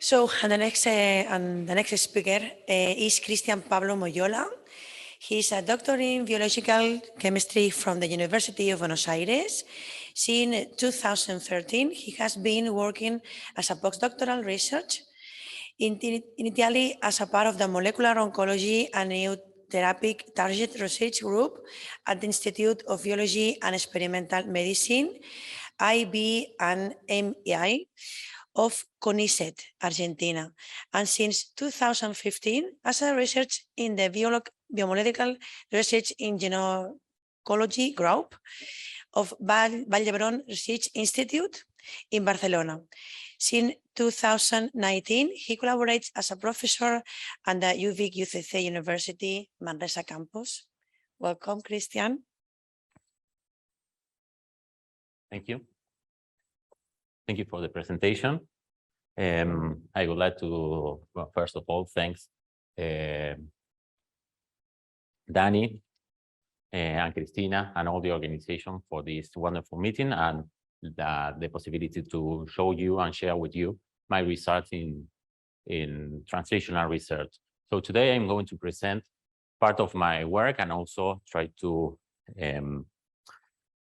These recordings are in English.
So, and the next speaker is Cristian Pablo Moiola. He's a doctor in biological chemistry from the University of Buenos Aires. Since 2013, he has been working as a postdoctoral research, initially as a part of the molecular oncology and new therapeutic target research group at the Institute of Biology and Experimental Medicine, IB&MEI, of CONICET, Argentina, and since 2015 as a research in the biomolecular research in genomics group of Vall d'Hebron Research Institute in Barcelona. Since 2019, he collaborates as a professor at the UVic-UCC University Manresa campus. Welcome, Cristian. Thank you. Thank you for the presentation. I would like to, well, first of all, thanks Danny and Cristina and all the organization for this wonderful meeting and the possibility to show you and share with you my results in translational research. So today I'm going to present part of my work and also try to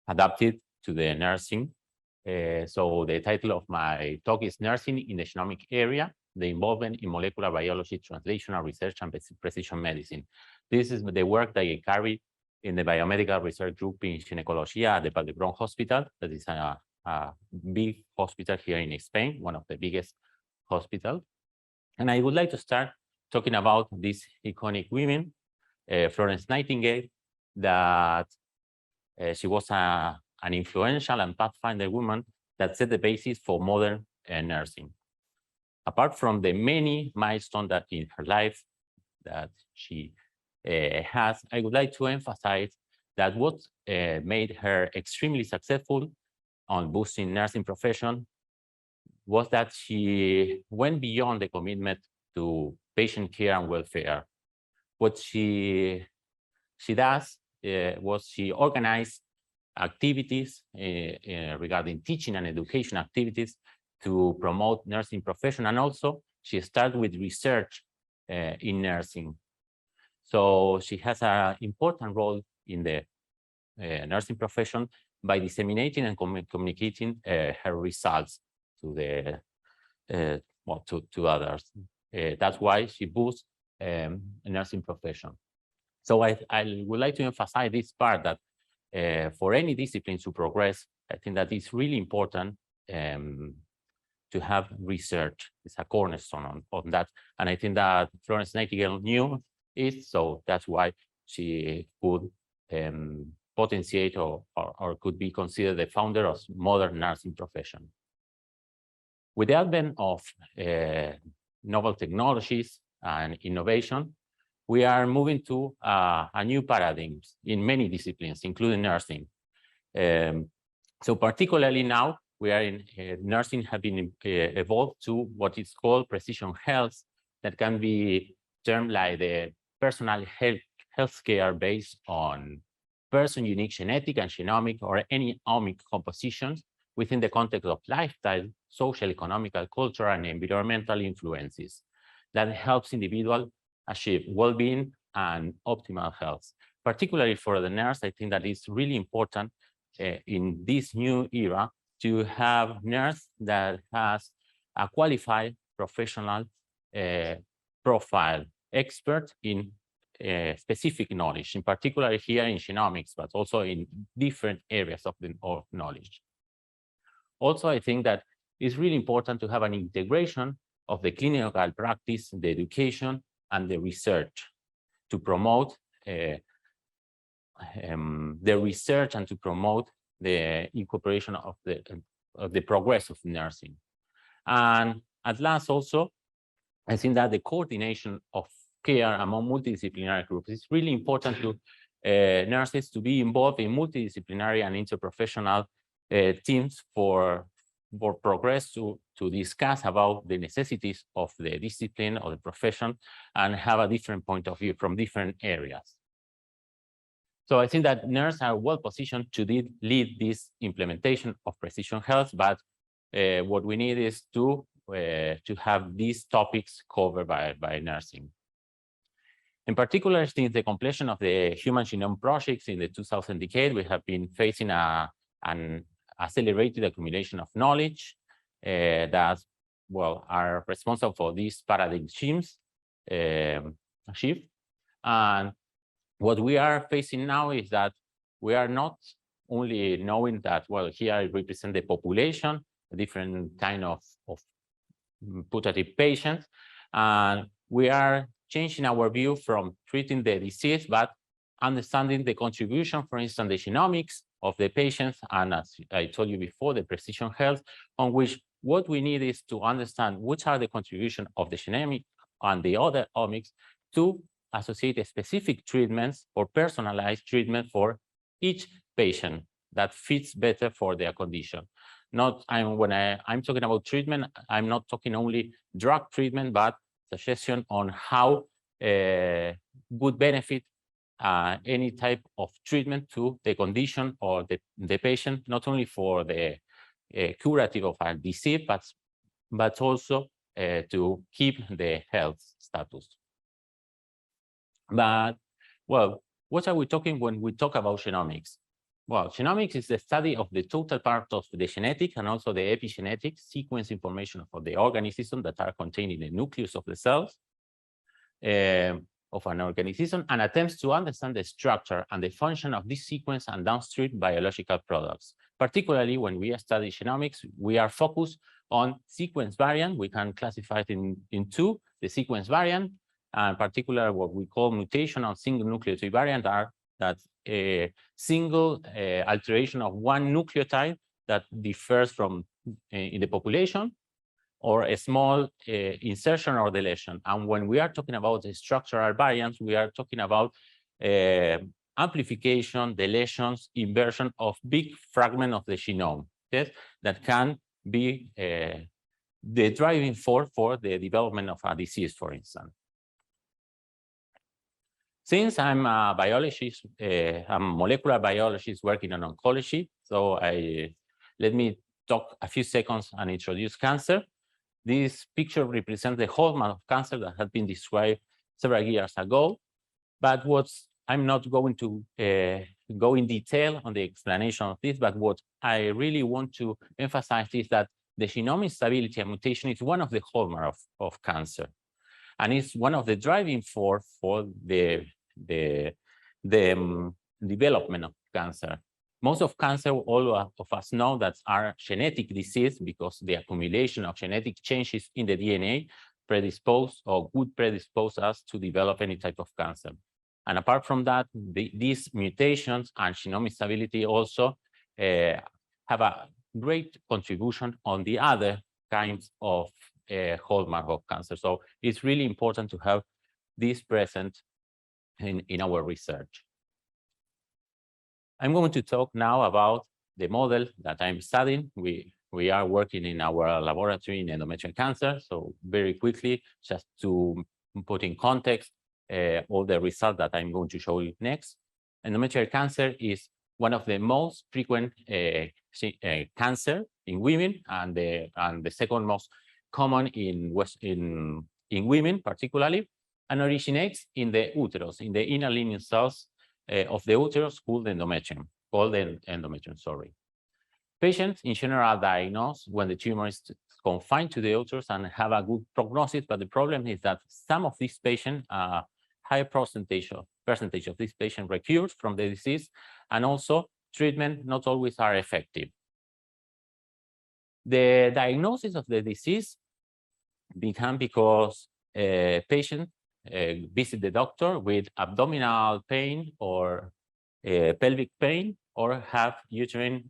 adapt it to the nursing. So the title of my talk is Nursing in the Genomic Area, the Involvement in Molecular Biology, Translational Research and Precision Medicine. This is the work that I carry in the biomedical research group in gynecology at the Vall d'Hebron Hospital. That is a big hospital here in Spain, one of the biggest hospitals. And I would like to start talking about this iconic women, Florence Nightingale, that she was an influential and pathfinder woman that set the basis for modern nursing. Apart from the many milestones that in her life that she has, I would like to emphasize that what made her extremely successful on boosting nursing profession was that she went beyond the commitment to patient care and welfare. What she does was she organized activities regarding teaching and education activities to promote nursing profession, and also she started with research in nursing. So she has an important role in the nursing profession by disseminating and communicating her results to the to others. That's why she boosts nursing profession. So I would like to emphasize this part that for any discipline to progress, I think that it's really important to have research. It's a cornerstone on that. And I think that Florence Nightingale knew it, so that's why she could potentiate or could be considered the founder of modern nursing profession. With the advent of novel technologies and innovation, we are moving to a new paradigm in many disciplines, including nursing. So particularly now, we are in nursing have been evolved to what is called precision health, that can be termed like the personal healthcare based on person unique genetic and genomic or any omic compositions within the context of lifestyle, social, economical, cultural, and environmental influences that helps individuals achieve well-being and optimal health. Particularly for the nurse, I think that it's really important in this new era to have nurse that has a qualified professional profile, expert in specific knowledge, in particular here in genomics, but also in different areas of knowledge. Also, I think that it's really important to have an integration of the clinical practice, the education, and the research to promote the research and to promote the incorporation of the progress of nursing. And at last, also, I think that the coordination of care among multidisciplinary groups is really important to nurses to be involved in multidisciplinary and interprofessional teams for progress to discuss about the necessities of the discipline or the profession and have a different point of view from different areas. So I think that nurses are well positioned to lead this implementation of precision health, but what we need is to to have these topics covered by nursing. In particular, since the completion of the Human Genome projects in the 2000 decade, we have been facing an accelerated accumulation of knowledge that, well, are responsible for these paradigm shifts. And what we are facing now is that we are not only knowing that, well, here I represent the population, a different kind of putative patients, and we are changing our view from treating the disease, but understanding the contribution, for instance, the genomics of the patients, and as I told you before, the precision health, on which what we need is to understand which are the contribution of the genomic and the other omics to associate specific treatments or personalized treatment for each patient that fits better for their condition. When I'm talking about treatment, I'm not talking only drug treatment, but suggestion on how would benefit any type of treatment to the condition or the patient, not only for the curative of a disease, but also to keep the health status. But, well, what are we talking when we talk about genomics? Well, genomics is the study of the total part of the genetic and also the epigenetic sequence information of the organism that are contained in the nucleus of the cells of an organism, and attempts to understand the structure and the function of this sequence and downstream biological products. Particularly when we study genomics, we are focused on sequence variant. We can classify it in two: the sequence variant, and particular what we call mutation on single nucleotide variant are that a single alteration of one nucleotide that differs from in the population, or a small insertion or deletion. And when we are talking about the structural variants, we are talking about amplification, deletions, inversion of big fragment of the genome, yes, that can be the driving force for the development of a disease, for instance. Since I'm a biologist, I'm a molecular biologist working on oncology, so let me talk a few seconds and introduce cancer. This picture represents the hallmark of cancer that had been described several years ago, but I'm not going to go in detail on the explanation of this, but what I really want to emphasize is that the genomic stability and mutation is one of the hallmarks of cancer, and it's one of the driving force for the development of cancer. Most of cancer, all of us know that are genetic disease because the accumulation of genetic changes in the DNA predispose or would predispose us to develop any type of cancer. And apart from that, these mutations and genomic stability also have a great contribution on the other kinds of hallmark of cancer. So it's really important to have this present in our research. I'm going to talk now about the model that I'm studying. We are working in our laboratory in endometrial cancer. So very quickly, just to put in context all the results that I'm going to show you next. Endometrial cancer is one of the most frequent cancer in women, and the second most common in women particularly, and originates in the uterus, in the inner lining cells of the uterus called endometrium, sorry. Patients in general are diagnosed when the tumor is confined to the uterus and have a good prognosis, but the problem is that some of these patients, high percentage of these patients recurs from the disease, and also treatment not always are effective. The diagnosis of the disease began because patients visit the doctor with abdominal pain or pelvic pain, or have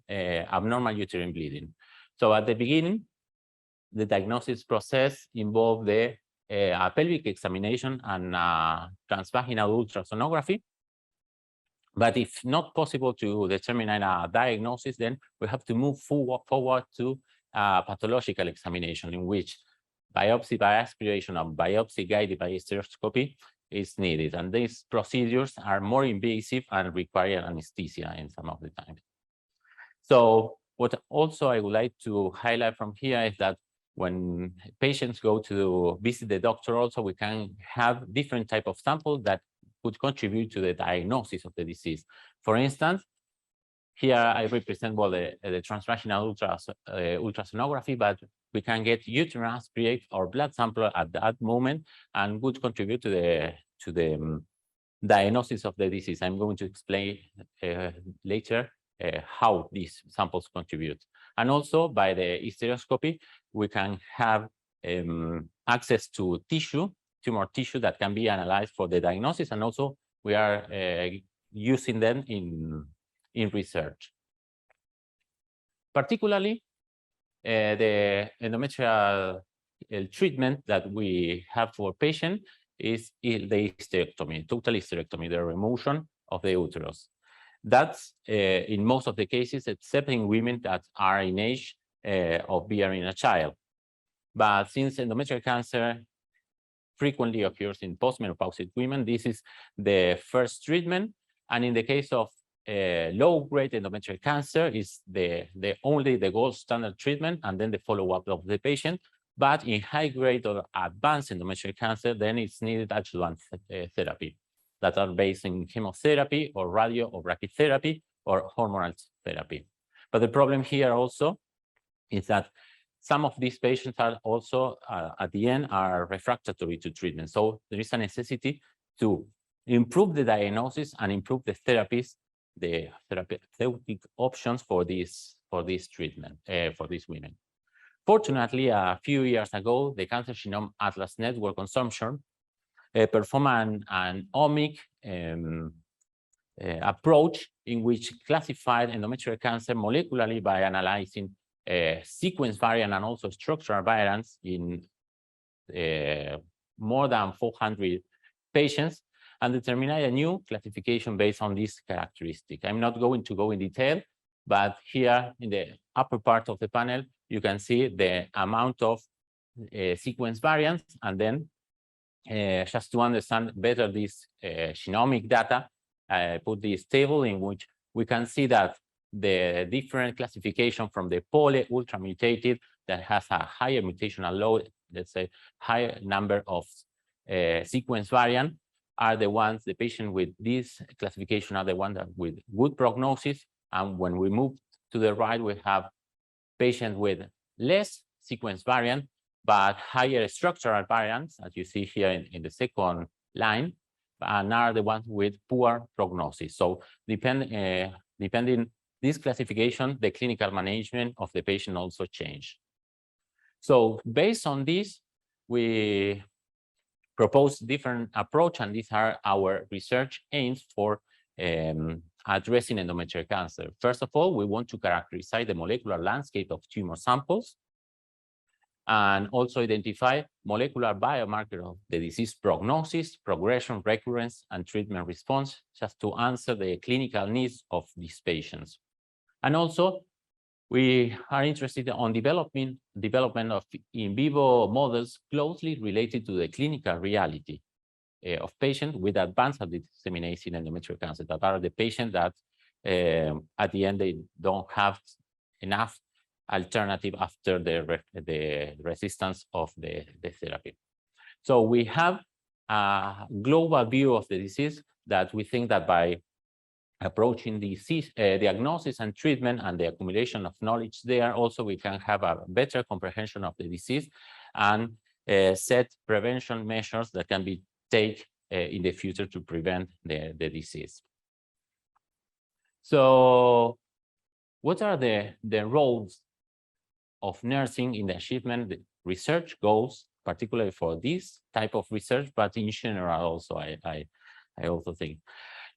abnormal uterine bleeding. So at the beginning, the diagnosis process involved the pelvic examination and transvaginal ultrasonography. But if not possible to determine a diagnosis, then we have to move forward to pathological examination, in which biopsy by aspiration or biopsy guided by hysteroscopy is needed. And these procedures are more invasive and require anesthesia in some of the times. So what also I would like to highlight from here is that when patients go to visit the doctor also, we can have different type of samples that could contribute to the diagnosis of the disease. For instance, here I represent the translational ultrasonography, but we can get uterine aspirate or blood sample at that moment and would contribute to the diagnosis of the disease. I'm going to explain later how these samples contribute. And also by the hysteroscopy, we can have access to tumor tissue that can be analyzed for the diagnosis, and also we are using them in research. Particularly, the endometrial treatment that we have for patients is the hysterectomy, total hysterectomy, the removal of the uterus. That's in most of the cases, except in women that are in age of bearing a child. But since endometrial cancer frequently occurs in postmenopausal women, this is the first treatment. And in the case of low-grade endometrial cancer, is only the gold standard treatment, and then the follow-up of the patient. But in high-grade or advanced endometrial cancer, then it's needed adjuvant therapy that are based in chemotherapy or radio or brachytherapy or hormonal therapy. But the problem here also is that some of these patients are also, at the end, are refractory to treatment. So there is a necessity to improve the diagnosis and improve the therapies, the therapeutic options for this treatment, for these women. Fortunately, a few years ago, the Cancer Genome Atlas Network Consortium performed an omic approach in which classified endometrial cancer molecularly by analyzing sequence variant and also structural variants in more than 400 patients, and determine a new classification based on this characteristic. I'm not going to go in detail, but here in the upper part of the panel, you can see the amount of sequence variants, and then just to understand better this genomic data, I put this table in which we can see that the different classification from the poly ultra mutated that has a higher mutational load, let's say higher number of sequence variant, are the ones, the patient with this classification are the ones that with good prognosis. And when we move to the right, we have patients with less sequence variant, but higher structural variants, as you see here in the second line, and are the ones with poor prognosis. So depending this classification, the clinical management of the patient also change. So based on this, we propose different approach, and these are our research aims for addressing endometrial cancer. First of all, we want to characterize the molecular landscape of tumor samples and also identify molecular biomarker of the disease prognosis, progression, recurrence, and treatment response, just to answer the clinical needs of these patients. And also, we are interested on development of in vivo models closely related to the clinical reality of patients with advanced disseminating endometrial cancer, that are the patients that at the end they don't have enough alternative after the resistance of the therapy. So we have a global view of the disease that we think that by approaching disease diagnosis and treatment and the accumulation of knowledge there, also we can have a better comprehension of the disease and set prevention measures that can be taken in the future to prevent the disease. So what are the roles of nursing in the achievement the research goals, particularly for this type of research, but in general also, I also think.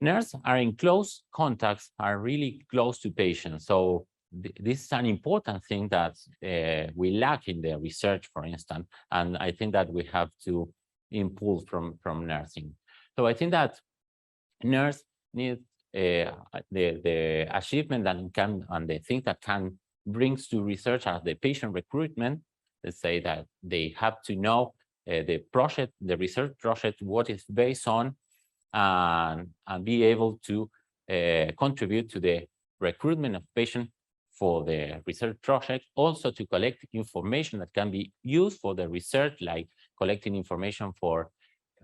Nurses are in close contacts, are really close to patients. So this is an important thing that we lack in the research, for instance, and I think that we have to improve from nursing. So I think that nurse need the achievement that can, and the thing that can brings to research as the patient recruitment. Let's say that they have to know the project, the research project, what it's based on, and be able to contribute to the recruitment of patients for the research project, also to collect information that can be used for the research, like collecting information for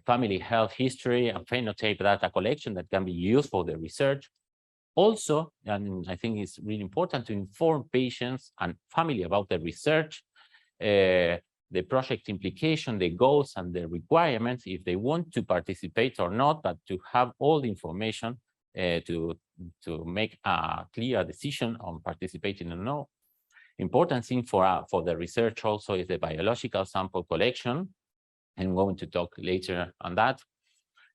family health history and phenotype data collection that can be used for the research. Also, and I think it's really important to inform patients and family about the research, the project implication, the goals and the requirements, if they want to participate or not, but to have all the information to make a clear decision on participating or no. Important thing for the research also is the biological sample collection. I'm going to talk later on that.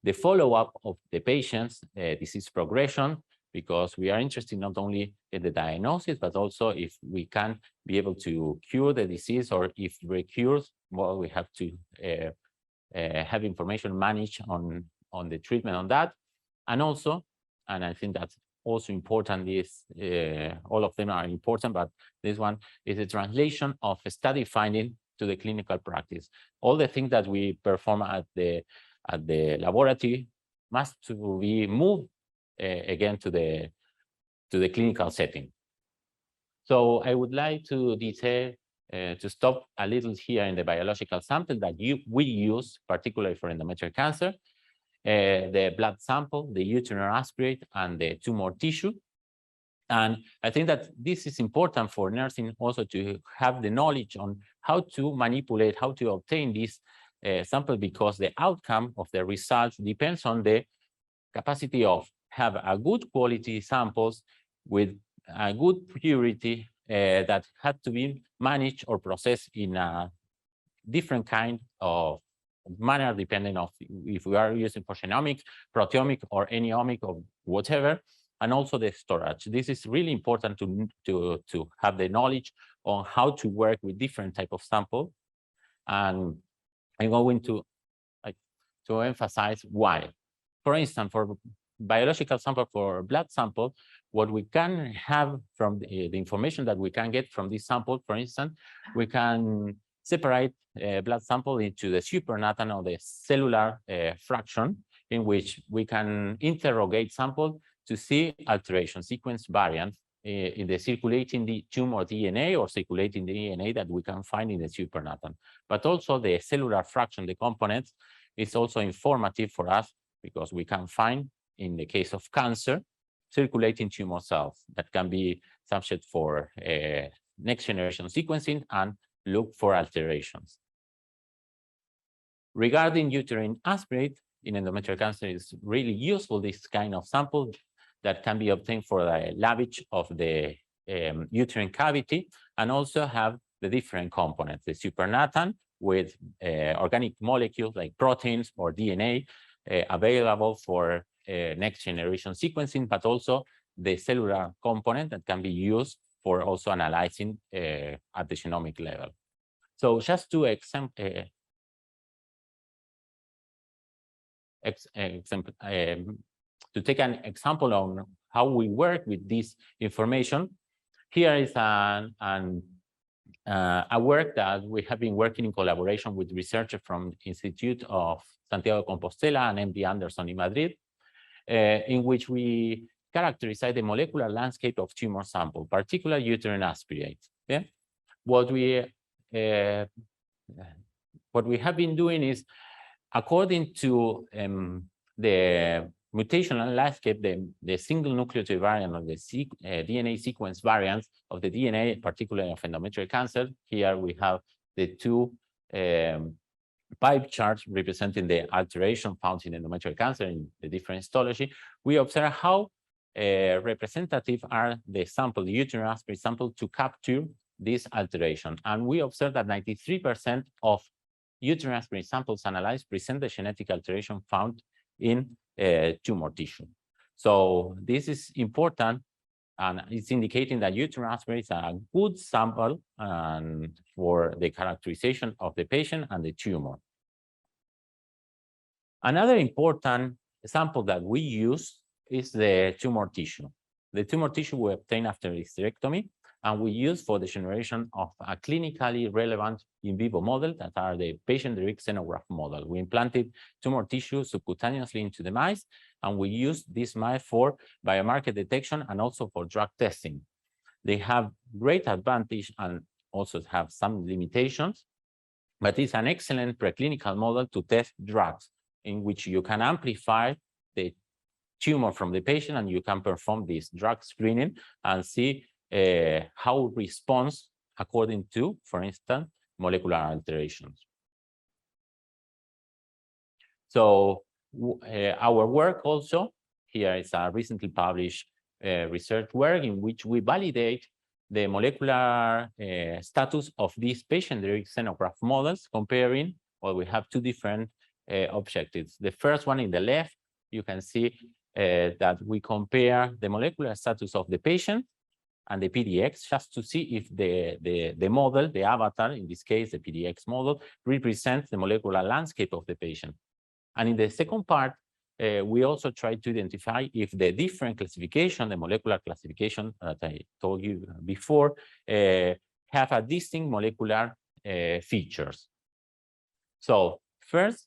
The follow-up of the patient's disease progression, because we are interested not only in the diagnosis, but also if we can be able to cure the disease, or if recures, well, we have to have information managed on the treatment on that. And also, and I think that's also important, is all of them are important, but this one is the translation of study finding to the clinical practice. All the things that we perform at the laboratory must to be moved again to the clinical setting. So I would like to detail, to stop a little here in the biological sample that we use, particularly for endometrial cancer, the blood sample, the uterine aspirate, and the tumor tissue. And I think that this is important for nursing also to have the knowledge on how to manipulate, how to obtain this sample, because the outcome of the results depends on the capacity of have a good quality samples with a good purity that had to be managed or processed in a different kind of manner, depending on if we are using for genomic, proteomic, or any omic, or whatever, and also the storage. This is really important to have the knowledge on how to work with different type of sample. And I'm going to emphasize why. For instance, for biological sample, for blood sample, what we can have from the information that we can get from this sample, for instance, we can separate blood sample into the supernatant or the cellular fraction, in which we can interrogate sample to see alteration sequence variants in the circulating the tumor DNA or circulating DNA that we can find in the supernatant. But also the cellular fraction, the components, is also informative for us, because we can find, in the case of cancer, circulating tumor cells that can be subject for next generation sequencing and look for alterations. Regarding uterine aspirate, in endometrial cancer, is really useful, this kind of sample that can be obtained for the lavage of the uterine cavity, and also have the different components, the supernatant with organic molecules like proteins or DNA available for next generation sequencing, but also the cellular component that can be used for also analyzing at the genomic level. So just to to take an example on how we work with this information, here is a work that we have been working in collaboration with researchers from Institute of Santiago de Compostela and MD Anderson in Madrid, in which we characterize the molecular landscape of tumor sample, particularly uterine aspirate. Yeah? What we have been doing is, according to the mutational landscape, the single nucleotide variant of the DNA sequence variants of the DNA, particularly of endometrial cancer. Here we have the two pie charts representing the alteration found in endometrial cancer in the different histology. We observe how representative are the sample, the uterine aspirate sample, to capture this alteration. And we observe that 93% of uterine aspirate samples analyzed present the genetic alteration found in tumor tissue. So this is important, and it's indicating that uterine aspirate is a good sample for the characterization of the patient and the tumor. Another important sample that we use is the tumor tissue. The tumor tissue we obtain after hysterectomy, and we use for the generation of a clinically relevant in vivo model that are the patient-derived xenograft model. We implanted tumor tissue subcutaneously into the mice, and we use this mice for biomarker detection and also for drug testing. They have great advantage and also have some limitations, but it's an excellent preclinical model to test drugs in which you can amplify the tumor from the patient and you can perform this drug screening and see how it responds according to, for instance, molecular alterations. So our work also here is a recently published research work in which we validate the molecular status of these patient-derived xenograft models, comparing, well, we have two different objectives. The first one in the left, you can see that we compare the molecular status of the patient and the PDX just to see if the model, the avatar, in this case, the PDX model, represents the molecular landscape of the patient. And in the second part, we also try to identify if the different classification, the molecular classification that I told you before, have a distinct molecular features. So first,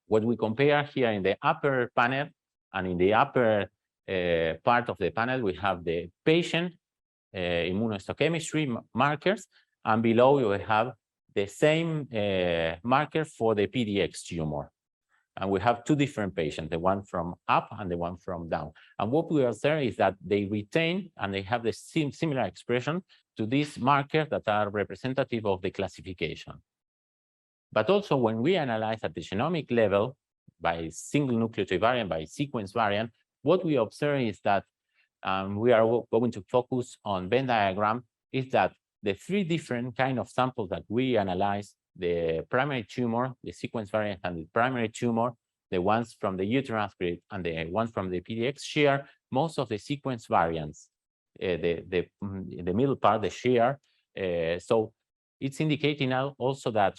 what we compare here in the upper panel and in the upper part of the panel, we have the patient immunohistochemistry markers, and below we have the same marker for the PDX tumor. And we have two different patients, the one from up and the one from down. And what we observe is that they retain and they have the similar expression to these markers that are representative of the classification. But also when we analyze at the genomic level by single nucleotide variant, by sequence variant, what we observe is that we are going to focus on Venn diagram, is that the three different kind of samples that we analyze, the primary tumor, the sequence variant, and the primary tumor, the ones from the uterine script and the ones from the PDX share most of the sequence variants. The middle part, the share. So it's indicating also that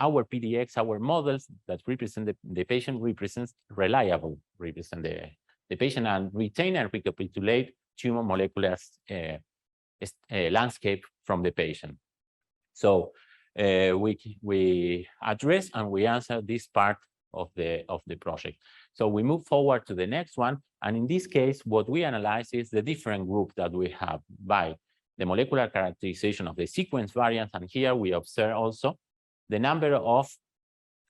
our PDX, our models that represent the patient, represents reliable, represent the patient and retain and recapitulate tumor molecular landscape from the patient. So we address and we answer this part of the project. So we move forward to the next one, and in this case, what we analyze is the different group that we have by the molecular characterization of the sequence variants, and here we observe also the number of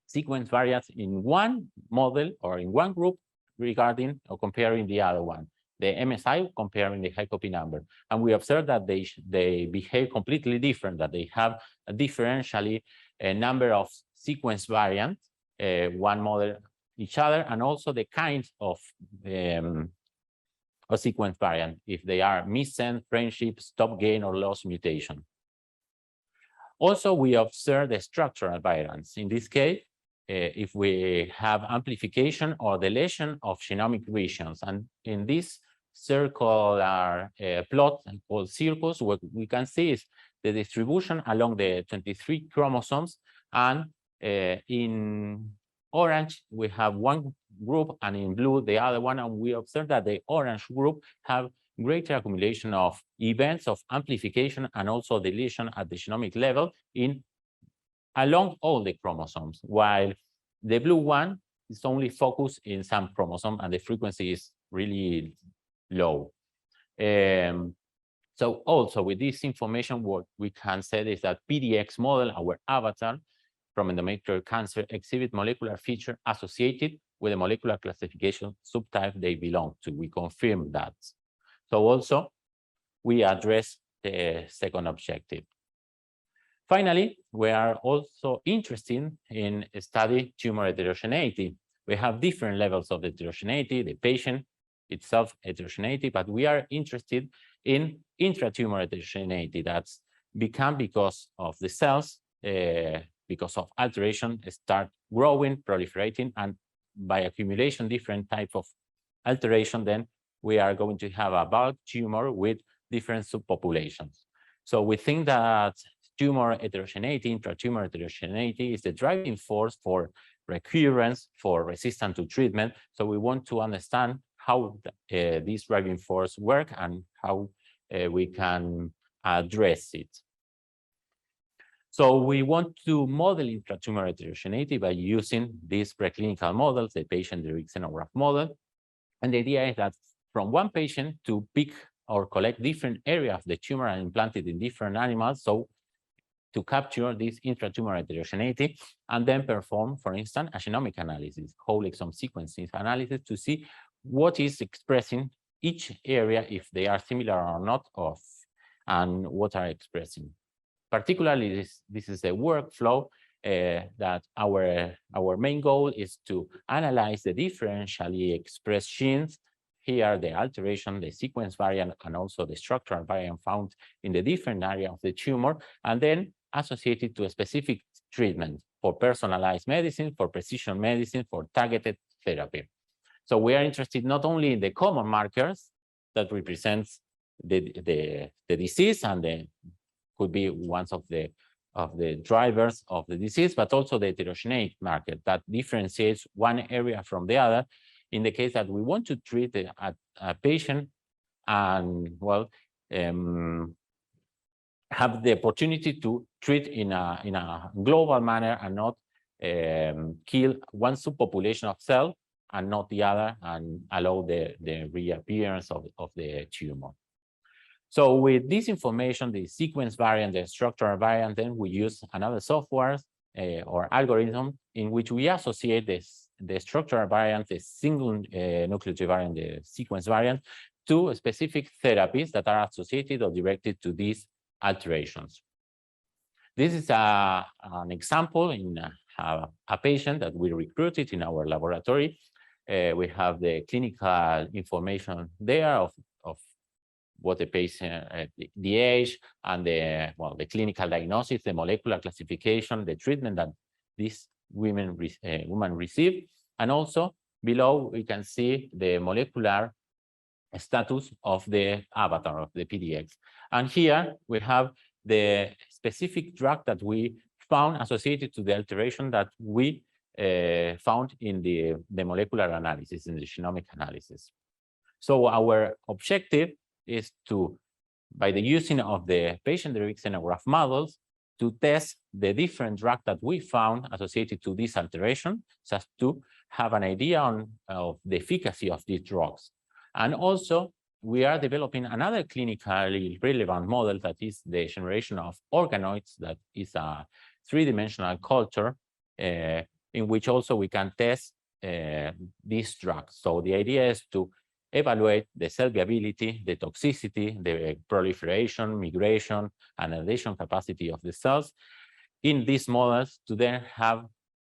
sequence variants in one model or in one group regarding or comparing the other one. The MSI comparing the high copy number. And we observe that they behave completely different, that they have a differentially number of sequence variants, one model each other, and also the kind of sequence variant, if they are missense, friendship, stop gain, or loss mutation. Also, we observe the structural variants. In this case, if we have amplification or deletion of genomic regions. And in this circular plot called circles, what we can see is the distribution along the 23 chromosomes. And in orange, we have one group, and in blue, the other one. And we observe that the orange group have greater accumulation of events of amplification and also deletion at the genomic level along all the chromosomes, while the blue one is only focused in some chromosome and the frequency is really low. So also with this information, what we can say is that PDX model, our avatar from endometrial cancer, exhibit molecular feature associated with the molecular classification subtype they belong to. We confirm that. So also we address the second objective. Finally, we are also interested in study tumor heterogeneity. We have different levels of heterogeneity, the patient itself heterogeneity, but we are interested in intratumor heterogeneity that's become because of the cells, because of alteration, start growing, proliferating, and by accumulation, different type of alteration, then we are going to have a bulk tumor with different subpopulations. So we think that tumor heterogeneity, intratumor heterogeneity is the driving force for recurrence, for resistance to treatment. So we want to understand how this driving force work and how we can address it. So we want to model intratumor heterogeneity by using these preclinical models, the patient-derived xenograft model. And the idea is that from one patient to pick or collect different areas of the tumor and implant it in different animals. So to capture this intratumor heterogeneity, and then perform, for instance, a genomic analysis, whole exome sequencing analysis, to see what is expressing each area, if they are similar or not, and what are expressing. Particularly, this is a workflow that our main goal is to analyze the differentially expressed genes. Here, the alteration, the sequence variant, and also the structural variant found in the different area of the tumor, and then associated to a specific treatment for personalized medicine, for precision medicine, for targeted therapy. So we are interested not only in the common markers that represents the disease and could be one of the drivers of the disease, but also the heterogeneous marker that differentiates one area from the other. In the case that we want to treat a patient and, well, have the opportunity to treat in a global manner and not kill one subpopulation of cell and not the other, and allow the reappearance of the tumor. So with this information, the sequence variant, the structural variant, then we use another software or algorithm in which we associate the structural variant, the single nucleotide variant, the sequence variant, to specific therapies that are associated or directed to these alterations. This is an example in a patient that we recruited in our laboratory. We have the clinical information there of what the patient, the age, and the clinical diagnosis, the molecular classification, the treatment that this woman received, and also below we can see the molecular status of the avatar of the PDX. And here we have the specific drug that we found associated to the alteration that we found in the molecular analysis, in the genomic analysis. So our objective is to, by the using of the patient-derived xenograft models, to test the different drugs that we found associated to this alteration, so as to have an idea of the efficacy of these drugs. And also, we are developing another clinically relevant model that is the generation of organoids, that is a three-dimensional culture in which also we can test these drugs. So the idea is to evaluate the cell viability, the toxicity, the proliferation, migration, and adhesion capacity of the cells in these models, to then have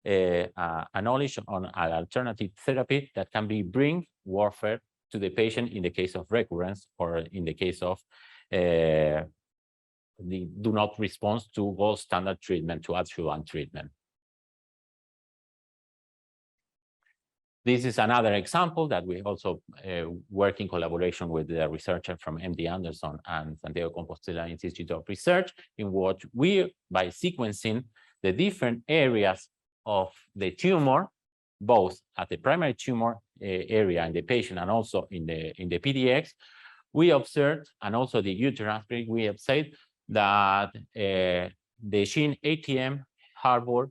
a knowledge on an alternative therapy that can be bring warfare to the patient in the case of recurrence, or in the case of the do not respond to gold standard treatment, to adjuvant treatment. This is another example that we also work in collaboration with the researcher from MD Anderson and Santiago Compostela Institute of Research, in what we, by sequencing the different areas of the tumor, both at the primary tumor area in the patient and also in the PDX, we observed, and also the uterus, we observed that the gene ATM harbor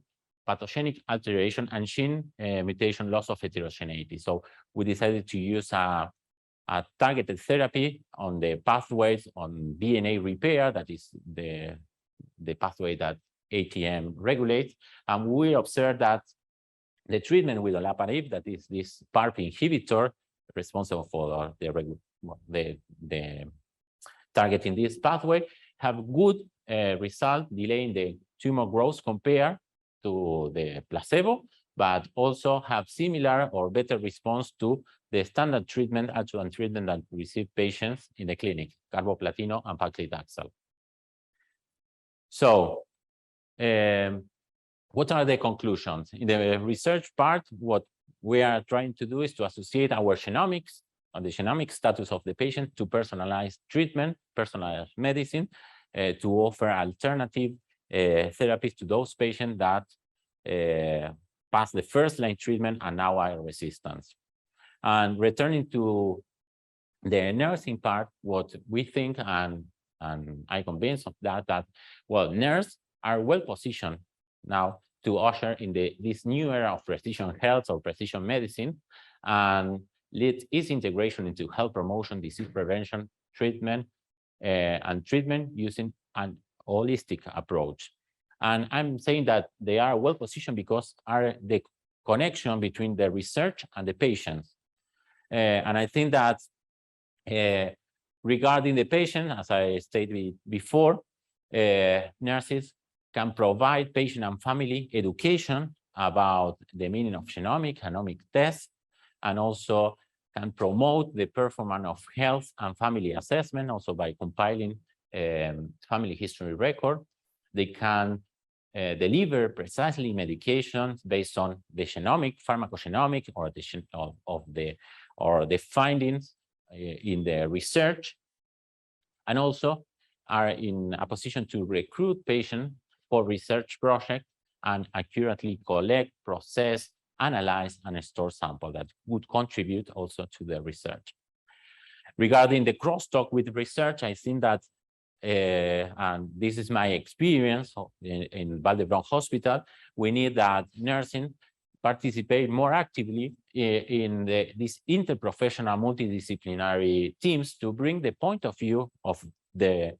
pathogenic alteration and gene mutation loss of heterogeneity. So we decided to use a targeted therapy on the pathways on DNA repair, that is the pathway that ATM regulates. And we observed that the treatment with olaparib, that is this PARP inhibitor responsible for the targeting this pathway, have good result delaying the tumor growth compared to the placebo, but also have similar or better response to the standard treatment, adjuvant treatment that receive patients in the clinic, carboplatin and paclitaxel. So, what are the conclusions? In the research part, what we are trying to do is to associate our genomics and the genomic status of the patient to personalized treatment, personalized medicine, to offer alternative therapies to those patients that pass the first-line treatment and now are resistant. And returning to the nursing part, what we think, and I'm convinced of that, well, nurses are well positioned now to usher in this new era of precision health or precision medicine, and lead its integration into health promotion, disease prevention, treatment, and treatment using an holistic approach. And I'm saying that they are well positioned because are the connection between the research and the patients. And I think that regarding the patient, as I stated before, nurses can provide patient and family education about the meaning of genomic tests, and also can promote the performance of health and family assessment, also by compiling family history record. They can deliver precisely medications based on the genomic, pharmacogenomic, or the findings in the research, and also are in a position to recruit patients for research projects and accurately collect, process, analyze, and store samples that would contribute also to the research. Regarding the crosstalk with research, I think that, and this is my experience in Valdebron Hospital, we need that nursing participate more actively in these interprofessional multidisciplinary teams to bring the point of view of the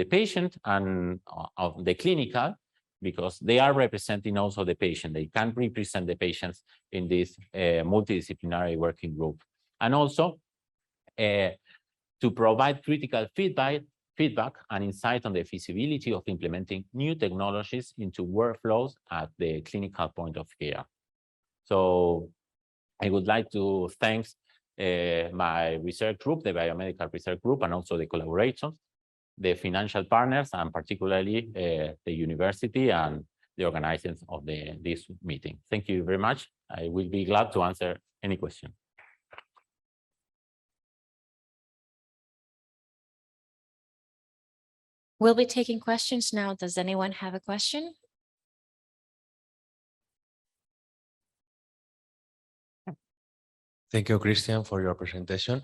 patient and of the clinical, because they are representing also the patient. They can represent the patients in this multidisciplinary working group. And also to provide critical feedback and insight on the feasibility of implementing new technologies into workflows at the clinical point of care. So I would like to thank my research group, the biomedical research group, and also the collaborators, the financial partners, and particularly the university and the organizers of this meeting. Thank you very much. I will be glad to answer any question. We'll be taking questions now. Does anyone have a question? Thank you, Cristian, for your presentation.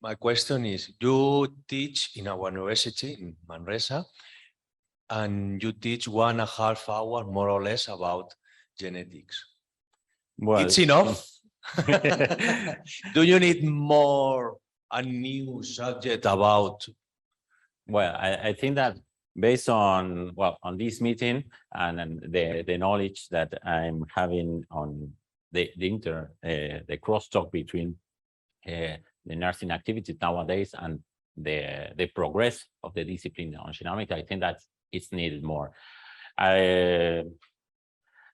My question is, you teach in our university in UManresa, and you teach 1.5 hours more or less about genetics. Well, it's enough? Do you need more, a new subject about? Well, I think that based on, well, on this meeting and the knowledge that I'm having on the crosstalk between the nursing activities nowadays and the progress of the discipline on genomics, I think that it's needed more. I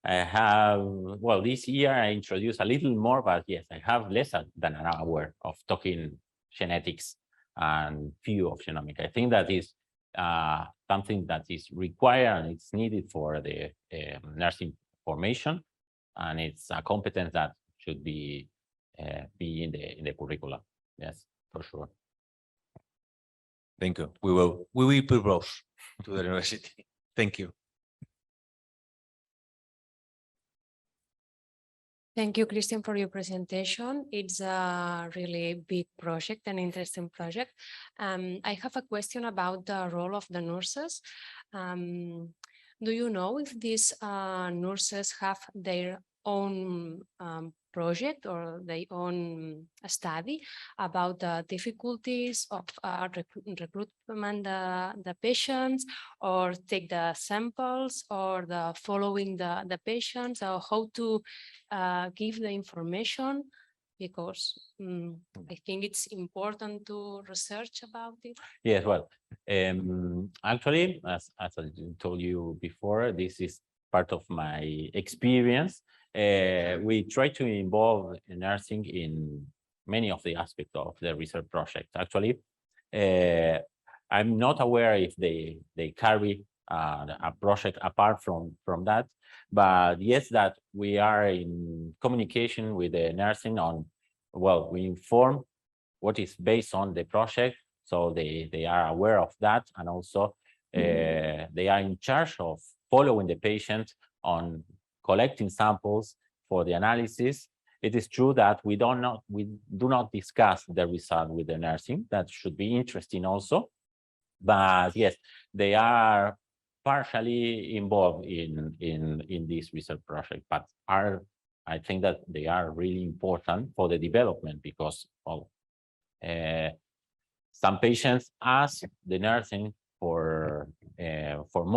have, well, this year I introduced a little more, but yes, I have less than an hour of talking genetics and view of genomics. I think that is something that is required and it's needed for the nursing formation, and it's a competence that should be in the curriculum. Yes, for sure. Thank you. We will propose to the university. Thank you. Thank you, Cristian, for your presentation. It's a really big project, an interesting project. I have a question about the role of the nurses. Do you know if these nurses have their own project or their own study about the difficulties of recruitment the patients, or take the samples, or the following the patients, or how to give the information? Because I think it's important to research about it. Yes, well, actually, as I told you before, this is part of my experience. We try to involve nursing in many of the aspects of the research project. Actually, I'm not aware if they carry a project apart from that, but yes, that we are in communication with the nursing on, well, we inform what is based on the project, so they are aware of that, and also they are in charge of following the patient on collecting samples for the analysis. It is true that we do not discuss the result with the nursing. That should be interesting also, but yes, they are partially involved in this research project, but I think that they are really important for the development, because some patients ask the nursing for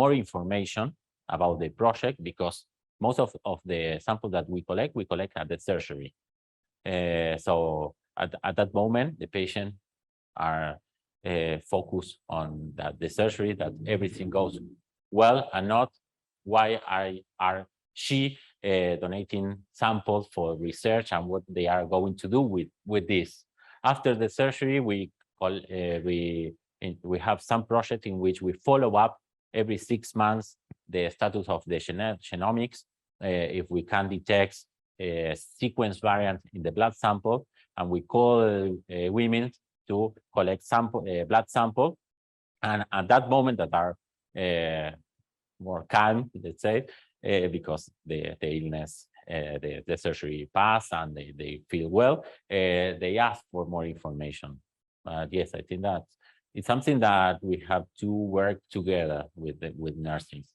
more information about the project, because most of the samples that we collect at the surgery. So at that moment, the patient are focused on the surgery, that everything goes well, and not why are she donating samples for research and what they are going to do with this. After the surgery, we have some project in which we follow up every 6 months the status of the genomics, if we can detect a sequence variant in the blood sample, and we call women to collect blood sample, and at that moment that are more calm, let's say, because the illness, the surgery passed and they feel well, they ask for more information. Yes, I think that it's something that we have to work together with nursing.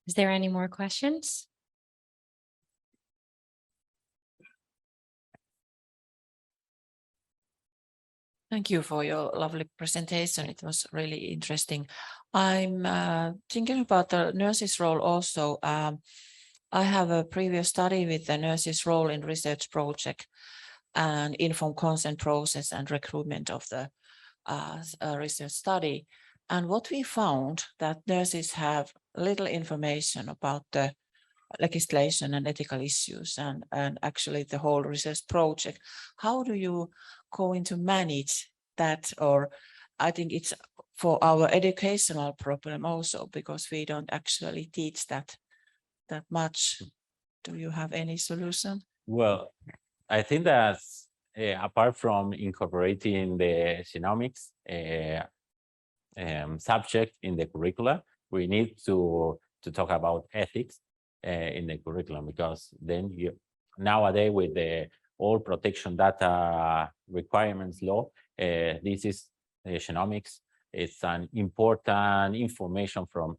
Is there any more questions? Thank you for your lovely presentation. It was really interesting. I'm thinking about the nurse's role also. I have a previous study with the nurse's role in research project and informed consent process and recruitment of the research study. And what we found that nurses have little information about the legislation and ethical issues and actually the whole research project. How do you going to manage that? Or I think it's for our educational problem also, because we don't actually teach that much. Do you have any solution? Well, I think that apart from incorporating the genomics subject in the curricula, we need to talk about ethics in the curriculum, because then nowadays with the all protection data requirements law, this is genomics. It's an important information from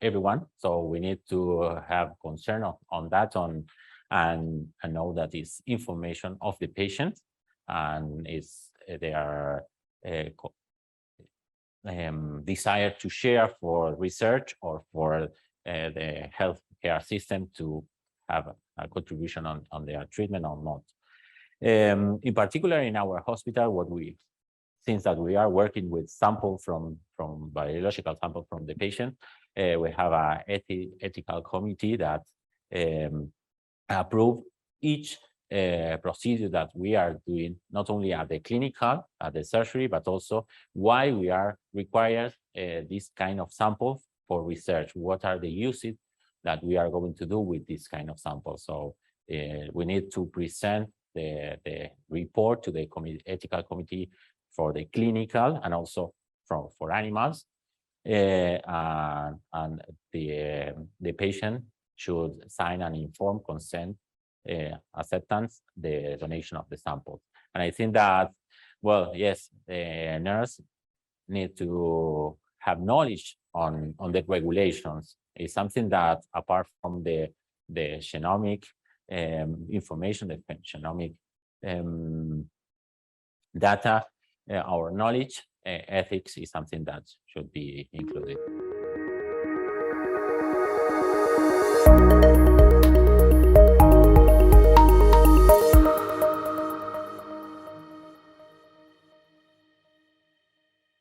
everyone, so we need to have concern on that and know that it's information of the patient, and it's their desire to share for research or for the healthcare system to have a contribution on their treatment or not. In particular, in our hospital, since that we are working with sample from biological sample from the patient, we have a ethical committee that approve each procedure that we are doing, not only at the clinical, at the surgery, but also why we are required this kind of sample for research. What are the uses that we are going to do with this kind of sample? So we need to present the report to the ethical committee for the clinical and also for animals, and the patient should sign an informed consent acceptance the donation of the sample. And I think that, well, yes, the nurse need to have knowledge on the regulations. It's something that apart from the genomic information, the genomic data, our knowledge, ethics is something that should be included.